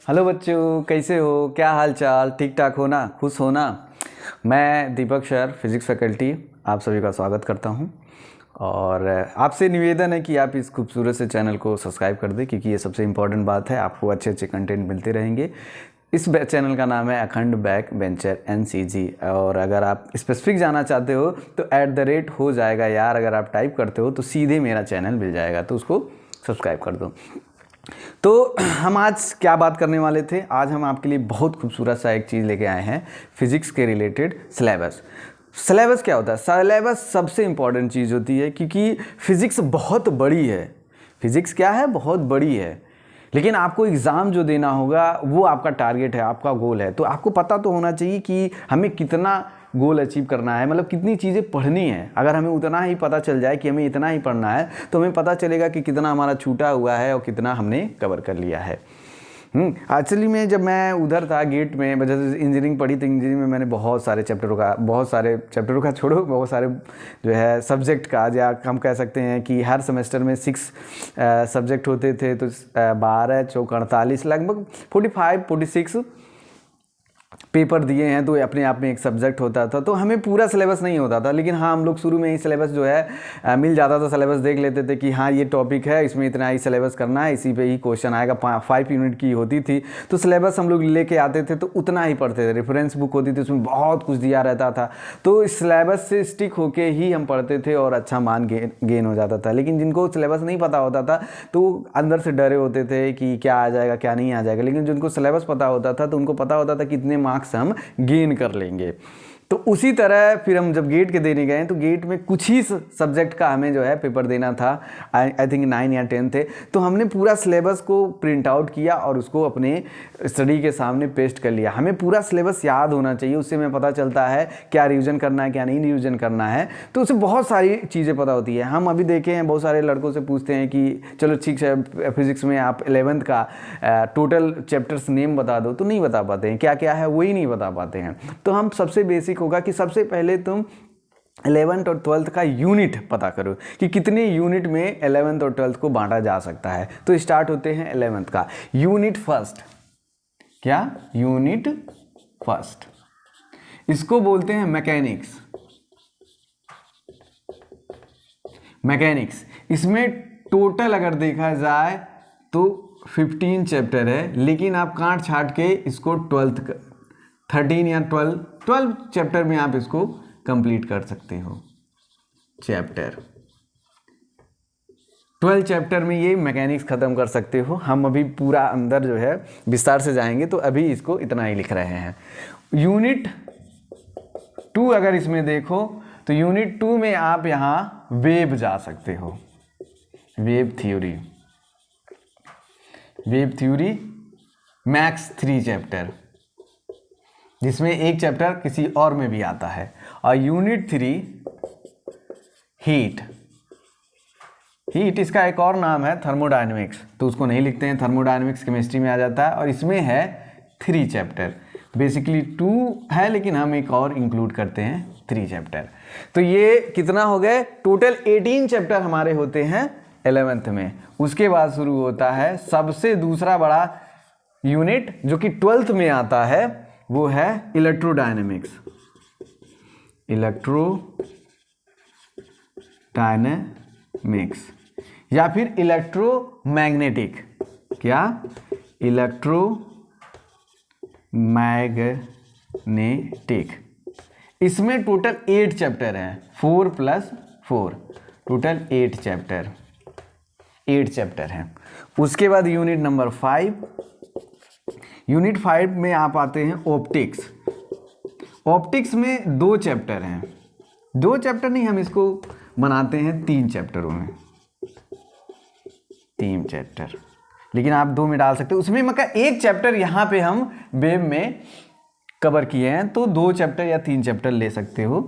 Hello बच्चों, कैसे हो? क्या हाल चाल? ठीक ठाक हो ना? खुश हो ना? मैं दीपक सर, फिज़िक्स फैकल्टी, आप सभी का स्वागत करता हूं। और आपसे निवेदन है कि आप इस खूबसूरत से चैनल को सब्सक्राइब कर दें, क्योंकि ये सबसे इम्पॉर्टेंट बात है। आपको अच्छे अच्छे कंटेंट मिलते रहेंगे। इस चैनल का नाम है अखंड बैक बेंचर NCG। और अगर आप स्पेसिफिक जाना चाहते हो तो @ हो जाएगा यार, अगर आप टाइप करते हो तो सीधे मेरा चैनल मिल जाएगा, तो उसको सब्सक्राइब कर दो। तो हम आज क्या बात करने वाले थे? आज हम आपके लिए बहुत खूबसूरत सा एक चीज़ लेके आए हैं, फिज़िक्स के रिलेटेड सिलेबस। सिलेबस क्या होता है? सिलेबस सबसे इम्पॉर्टेंट चीज़ होती है, क्योंकि फिज़िक्स बहुत बड़ी है। फिज़िक्स क्या है? बहुत बड़ी है। लेकिन आपको एग्ज़ाम जो देना होगा वो आपका टारगेट है, आपका गोल है। तो आपको पता तो होना चाहिए कि हमें कितना गोल अचीव करना है, मतलब कितनी चीज़ें पढ़नी है। अगर हमें उतना ही पता चल जाए कि हमें इतना ही पढ़ना है, तो हमें पता चलेगा कि कितना हमारा छूटा हुआ है और कितना हमने कवर कर लिया है। एक्चुअली में जब मैं उधर था गेट में, जैसे इंजीनियरिंग पढ़ी, तो इंजीनियरिंग में मैंने बहुत सारे चैप्टरों का छोड़ो, बहुत सारे जो है सब्जेक्ट का, या हम कह सकते हैं कि हर सेमेस्टर में 6 सब्जेक्ट होते थे। तो 12 चौक 48, लगभग 45-46 पेपर दिए हैं। तो अपने आप में एक सब्जेक्ट होता था। तो हमें पूरा सिलेबस नहीं होता था, लेकिन हाँ, हम लोग शुरू में ही सिलेबस जो है मिल जाता था। सिलेबस देख लेते थे कि हाँ, ये टॉपिक है, इसमें इतना ही सिलेबस करना है, इसी पे ही क्वेश्चन आएगा। 5 यूनिट की होती थी, तो सिलेबस हम लोग लेके आते थे, तो उतना ही पढ़ते थे। रेफरेंस बुक होती थी, उसमें बहुत कुछ दिया रहता था। तो इस सिलेबस से स्टिक होके ही हम पढ़ते थे और अच्छा मान गेन हो जाता था। लेकिन जिनको सिलेबस नहीं पता होता था, तो अंदर से डरे होते थे कि क्या आ जाएगा, क्या नहीं आ जाएगा। लेकिन जिनको सिलेबस पता होता था, तो उनको पता होता था कितने मार्क्स हम गेन कर लेंगे। तो उसी तरह फिर हम जब गेट के देने गए, तो गेट में कुछ ही सब्जेक्ट का हमें जो है पेपर देना था। आई थिंक 9 या 10 थे। तो हमने पूरा सिलेबस को प्रिंट आउट किया और उसको अपने स्टडी के सामने पेस्ट कर लिया। हमें पूरा सिलेबस याद होना चाहिए, उससे हमें पता चलता है क्या रिवीजन करना है, क्या नहीं रिवीजन करना है। तो उससे बहुत सारी चीज़ें पता होती है। हम अभी देखे हैं, बहुत सारे लड़कों से पूछते हैं कि चलो ठीक है, फिजिक्स में आप 11th का टोटल चैप्टर्स नेम बता दो, तो नहीं बता पाते हैं। क्या क्या है वही नहीं बता पाते हैं। तो हम सबसे बेसिक होगा कि सबसे पहले तुम 11th और 12th का यूनिट पता करो कि कितने यूनिट में 11th और 12th को बांटा जा सकता है। तो स्टार्ट होते हैं 11th का यूनिट फर्स्ट। क्या? Unit first. इसको बोलते हैं मैकेनिक्स। मैकेनिक्स इसमें टोटल अगर देखा जाए तो 15 चैप्टर है, लेकिन आप काट छाट के इसको 13 या 12 चैप्टर में आप इसको कंप्लीट कर सकते हो। चैप्टर 12 चैप्टर में ये मैकेनिक्स ख़त्म कर सकते हो। हम अभी पूरा अंदर जो है विस्तार से जाएंगे, तो अभी इसको इतना ही लिख रहे हैं। यूनिट 2 अगर इसमें देखो, तो यूनिट 2 में आप यहाँ वेव जा सकते हो। Wave theory, wave theory max 3 chapter, जिसमें एक चैप्टर किसी और में भी आता है। और यूनिट 3 हीट। हीट इसका एक और नाम है थर्मोडायनेमिक्स, तो उसको नहीं लिखते हैं, थर्मोडायनेमिक्स केमिस्ट्री में आ जाता है। और इसमें है 3 चैप्टर, बेसिकली 2 है, लेकिन हम एक और इंक्लूड करते हैं 3 चैप्टर। तो ये कितना हो गए? टोटल 18 चैप्टर हमारे होते हैं 11th में। उसके बाद शुरू होता है सबसे दूसरा बड़ा यूनिट, जो कि 12th में आता है, वो है इलेक्ट्रोडायनेमिक्स। इलेक्ट्रोडायनेमिक्स या फिर इलेक्ट्रोमैग्नेटिक। क्या? इलेक्ट्रोमैग्नेटिक। इसमें टोटल 8 चैप्टर हैं, 4 + 4, टोटल 8 चैप्टर, 8 चैप्टर हैं। उसके बाद यूनिट नंबर 5। यूनिट 5 में आप आते हैं ऑप्टिक्स। ऑप्टिक्स में 2 चैप्टर हैं। 2 चैप्टर नहीं, हम इसको बनाते हैं 3 चैप्टरों में। 3 चैप्टर, लेकिन आप 2 में डाल सकते हो। उसमें मतलब एक चैप्टर यहाँ पे हम वेव में कवर किए हैं, तो 2 चैप्टर या 3 चैप्टर ले सकते हो।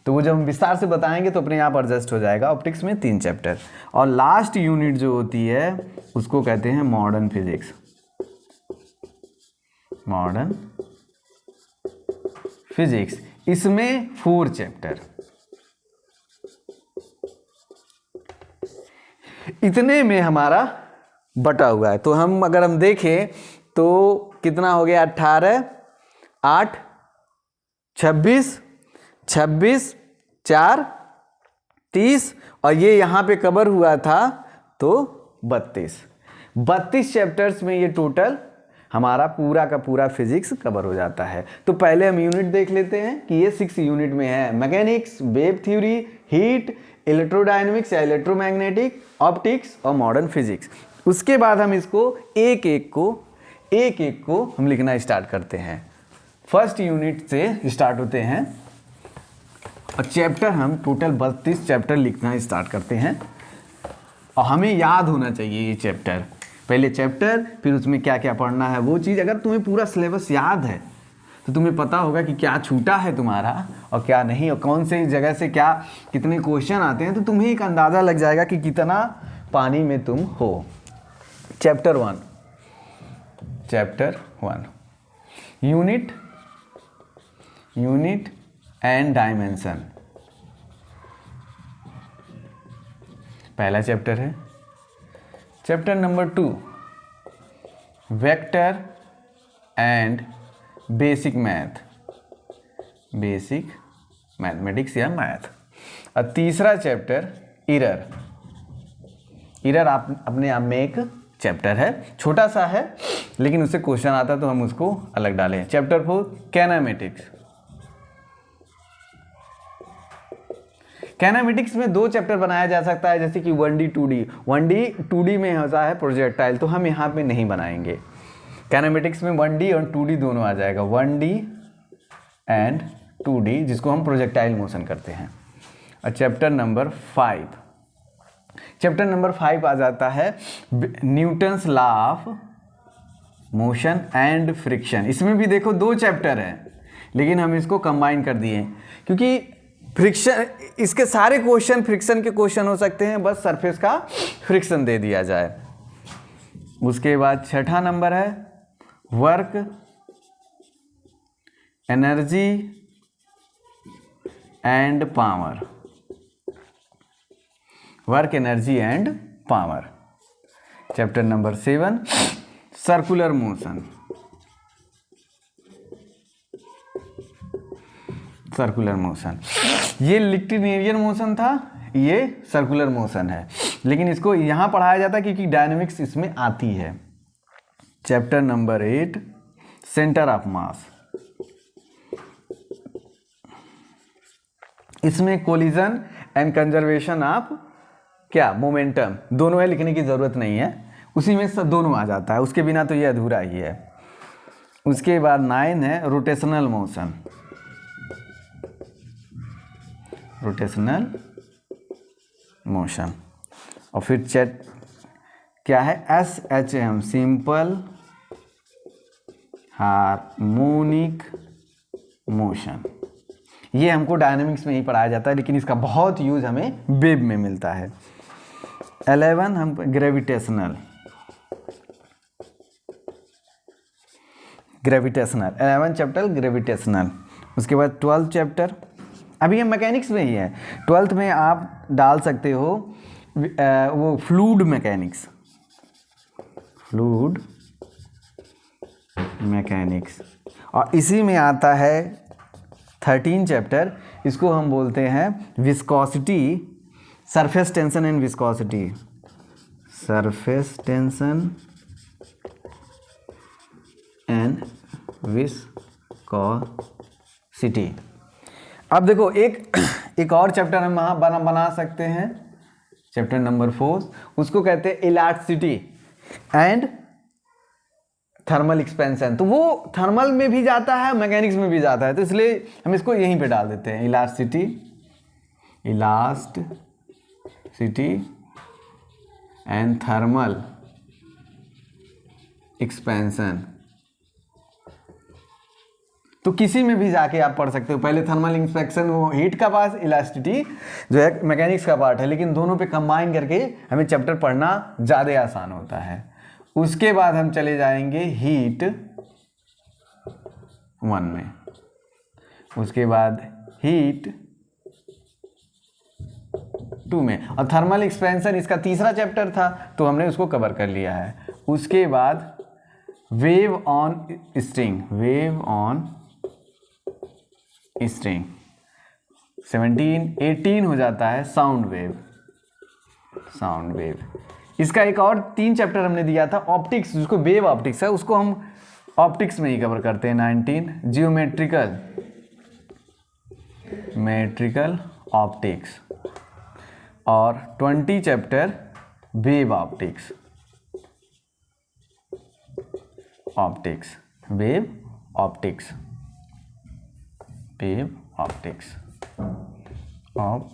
तो वो जब हम विस्तार से बताएंगे तो अपने आप एडजस्ट हो जाएगा। ऑप्टिक्स में 3 चैप्टर। और लास्ट यूनिट जो होती है उसको कहते हैं मॉडर्न फिजिक्स। मॉडर्न फिजिक्स, इसमें 4 चैप्टर। इतने में हमारा बटा हुआ है। तो अगर हम देखें तो कितना हो गया, 18, 8, 26, 26, 4, 30, और ये यहाँ पे कवर हुआ था तो 32 चैप्टर्स में ये टोटल हमारा पूरा का पूरा फिजिक्स कवर हो जाता है। तो पहले हम यूनिट देख लेते हैं कि ये 6 यूनिट में है, mechanics, wave theory, heat, electrodynamics या इलेक्ट्रोमैग्नेटिक, ऑप्टिक्स और मॉडर्न फिजिक्स। उसके बाद हम इसको एक एक को हम लिखना स्टार्ट करते हैं। फर्स्ट यूनिट से स्टार्ट होते हैं और चैप्टर हम टोटल 32 चैप्टर लिखना स्टार्ट करते हैं और हमें याद होना चाहिए ये चैप्टर, पहले चैप्टर फिर उसमें क्या क्या पढ़ना है वो चीज़। अगर तुम्हें पूरा सिलेबस याद है तो तुम्हें पता होगा कि क्या छूटा है तुम्हारा और क्या नहीं, और कौन से जगह से क्या कितने क्वेश्चन आते हैं, तो तुम्हें एक अंदाज़ा लग जाएगा कि कितना पानी में तुम हो। चैप्टर 1 यूनिट एंड डायमेंशन पहला चैप्टर है। Chapter number 2 vector and basic mathematics या मैथ। और तीसरा चैप्टर इरर आप अपने आप में एक चैप्टर है, छोटा सा है लेकिन उससे क्वेश्चन आता तो हम उसको अलग डालें। चैप्टर 4 कैनामेटिक्स में 2 चैप्टर बनाया जा सकता है, जैसे कि 1D 2D में होता है प्रोजेक्टाइल, तो हम यहाँ पे नहीं बनाएंगे। कैनामेटिक्स में 1D और 2D दोनों आ जाएगा, 1D एंड 2D, जिसको हम प्रोजेक्टाइल मोशन करते हैं। और चैप्टर नंबर 5 आ जाता है Newton's law of motion and friction. इसमें भी देखो 2 चैप्टर हैं लेकिन हम इसको कंबाइन कर दिए क्योंकि फ्रिक्शन, इसके सारे क्वेश्चन फ्रिक्शन के क्वेश्चन हो सकते हैं, बस सरफेस का फ्रिक्शन दे दिया जाए। उसके बाद 6ठा नंबर है work, energy and power. Chapter number 7 circular motion. ये लिक्टिनेरियन मोशन था, ये सर्कुलर मोशन है, लेकिन इसको यहाँ पढ़ाया जाता है क्योंकि डायनेमिक्स इसमें आती है। Chapter number 8 centre of mass. इसमें कोलिजन एंड कंजर्वेशन ऑफ क्या मोमेंटम दोनों है, लिखने की जरूरत नहीं है, उसी में सब दोनों आ जाता है, उसके बिना तो ये अधूरा ही है। उसके बाद 9 है रोटेशनल मोशन। और फिर क्या है SHM सिंपल हार्मोनिक मोशन। ये हमको डायनामिक्स में ही पढ़ाया जाता है लेकिन इसका बहुत यूज हमें वेब में मिलता है। 11 हम ग्रेविटेशनल 11 चैप्टर ग्रेविटेशनल। उसके बाद 12 चैप्टर, अभी हम मैकेनिक्स में ही है, 12th में आप डाल सकते हो वो फ्लूइड मैकेनिक्स, और इसी में आता है 13 चैप्टर, इसको हम बोलते हैं viscosity, surface tension and viscosity. अब देखो एक और चैप्टर हम वहाँ बना सकते हैं, चैप्टर नंबर 4, उसको कहते हैं इलास्टिसिटी एंड थर्मल एक्सपेंशन। तो वो थर्मल में भी जाता है, मैकेनिक्स में भी जाता है, तो इसलिए हम इसको यहीं पे डाल देते हैं, इलास्टिसिटी एंड थर्मल एक्सपेंशन। तो किसी में भी जाके आप पढ़ सकते हो, पहले थर्मल एक्सपेंशन वो हीट का पास, इलास्टिसिटी जो है मैकेनिक्स का पार्ट है, लेकिन दोनों पे कंबाइन करके हमें चैप्टर पढ़ना ज़्यादा आसान होता है। उसके बाद हम चले जाएंगे हीट 1 में, उसके बाद हीट 2 में, और थर्मल एक्सपेंशन इसका तीसरा चैप्टर था तो हमने उसको कवर कर लिया है। उसके बाद wave on string, wave on string. 17, 18 हो जाता है साउंड वेव, साउंड वेव। इसका एक और 3 चैप्टर हमने दिया था ऑप्टिक्स, जिसको वेव ऑप्टिक्स है, उसको हम ऑप्टिक्स में ही कवर करते हैं। 19 जियोमेट्रिकल, मेट्रिकल ऑप्टिक्स, और 20 chapter wave optics, optics, wave optics, wave optics, optics,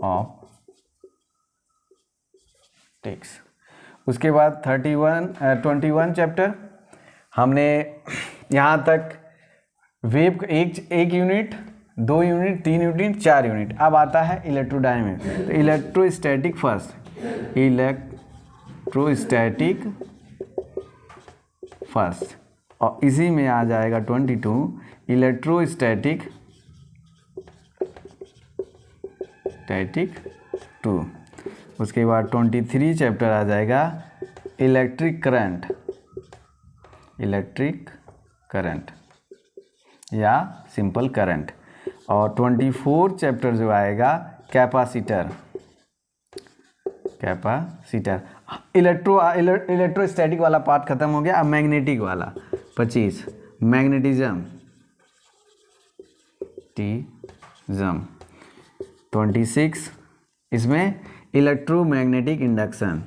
optics. उसके बाद 21 चैप्टर हमने यहाँ तक वेव एक यूनिट, 2 यूनिट, 3 यूनिट, 4 यूनिट। अब आता है इलेक्ट्रोडायनेमिक्स। तो इलेक्ट्रोस्टैटिक फर्स्ट, इलेक्ट्रोस्टैटिक फर्स्ट, और इसी में आ जाएगा 22 इलेक्ट्रोस्टैटिक, स्टैटिक 2। उसके बाद 23 चैप्टर आ जाएगा इलेक्ट्रिक करंट, इलेक्ट्रिक करंट या सिंपल करंट, और 24 चैप्टर जो आएगा कैपेसिटर, कैपेसिटर। इलेक्ट्रोस्टैटिक वाला पार्ट खत्म हो गया। अब मैग्नेटिक वाला 25 मैग्नेटिज्म, 26 इसमें इलेक्ट्रोमैग्नेटिक इंडक्शन,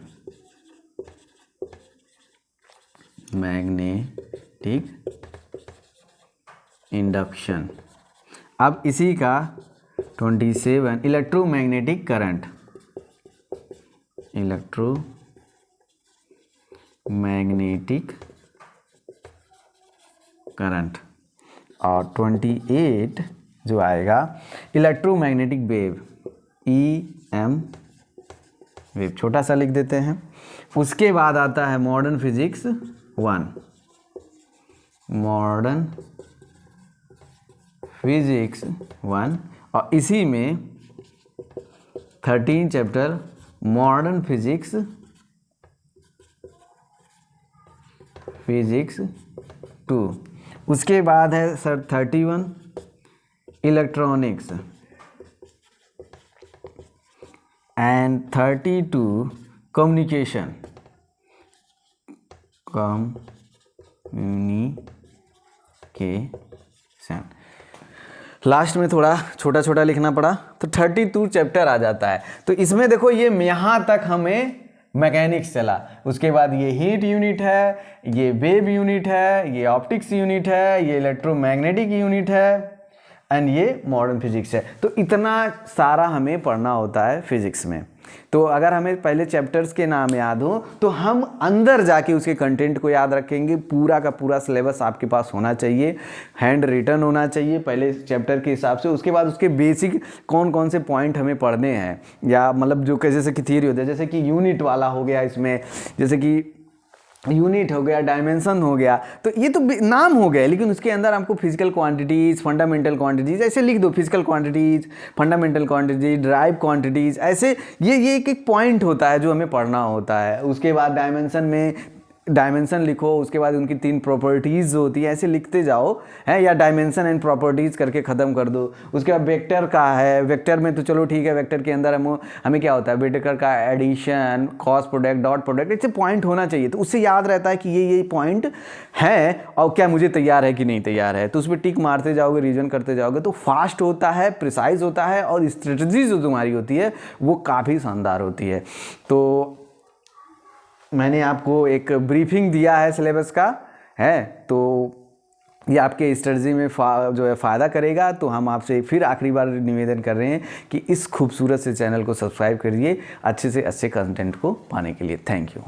मैग्नेटिक इंडक्शन। अब इसी का 27 इलेक्ट्रोमैग्नेटिक करंट, इलेक्ट्रोमैग्नेटिक करंट, और 28 जो आएगा इलेक्ट्रोमैग्नेटिक वेव, EM वेव, छोटा सा लिख देते हैं। उसके बाद आता है मॉडर्न फिजिक्स 1, मॉडर्न फिजिक्स 1, और इसी में 13 चैप्टर मॉडर्न फिजिक्स 2। उसके बाद है sir 31 electronics, and 32 communication, communication. Last में थोड़ा छोटा छोटा लिखना पड़ा, तो 32 चैप्टर आ जाता है। तो इसमें देखो ये यहाँ तक हमें मैकेनिक्स चला, उसके बाद ये हीट यूनिट है, ये वेव यूनिट है, ये ऑप्टिक्स यूनिट है, ये इलेक्ट्रोमैग्नेटिक यूनिट है, एंड ये मॉडर्न फिजिक्स है। तो इतना सारा हमें पढ़ना होता है फिजिक्स में। तो अगर हमें पहले चैप्टर्स के नाम याद हो तो हम अंदर जाके उसके कंटेंट को याद रखेंगे। पूरा का पूरा सिलेबस आपके पास होना चाहिए, हैंड रिटन होना चाहिए पहले चैप्टर के हिसाब से। उसके बाद उसके बेसिक कौन कौन से पॉइंट हमें पढ़ने हैं, या मतलब जो जैसे कि थियरी होता है, जैसे कि यूनिट वाला हो गया, इसमें जैसे कि यूनिट हो गया, डायमेंशन हो गया, तो ये तो नाम हो गए, लेकिन उसके अंदर आपको फिजिकल क्वांटिटीज़, फंडामेंटल क्वांटिटीज़ ऐसे लिख दो। Physical quantities, fundamental quantities, drive quantities, ऐसे ये एक पॉइंट होता है जो हमें पढ़ना होता है। उसके बाद डायमेंशन में डायमेंशन लिखो, उसके बाद उनकी 3 प्रॉपर्टीज़ होती है, ऐसे लिखते जाओ है, या डायमेंशन एंड प्रॉपर्टीज़ करके ख़त्म कर दो। उसके बाद वेक्टर का है, वेक्टर में तो चलो ठीक है, वेक्टर के अंदर हमें क्या होता है, वेक्टर का addition, cross product, dot product, ऐसे पॉइंट होना चाहिए। तो उससे याद रहता है कि ये पॉइंट है और क्या मुझे तैयार है कि नहीं तैयार है। तो उस पर टिक मारते जाओगे, रिविजन करते जाओगे, तो फास्ट होता है, प्रिसाइज होता है, और स्ट्रेटजी जो तुम्हारी होती है वो काफ़ी शानदार होती है। तो मैंने आपको एक ब्रीफिंग दिया है सिलेबस का, है, तो ये आपके स्ट्रेटजी में जो है फ़ायदा करेगा। तो हम आपसे फिर आखिरी बार निवेदन कर रहे हैं कि इस खूबसूरत से चैनल को सब्सक्राइब करिए अच्छे से अच्छे कंटेंट को पाने के लिए। Thank you.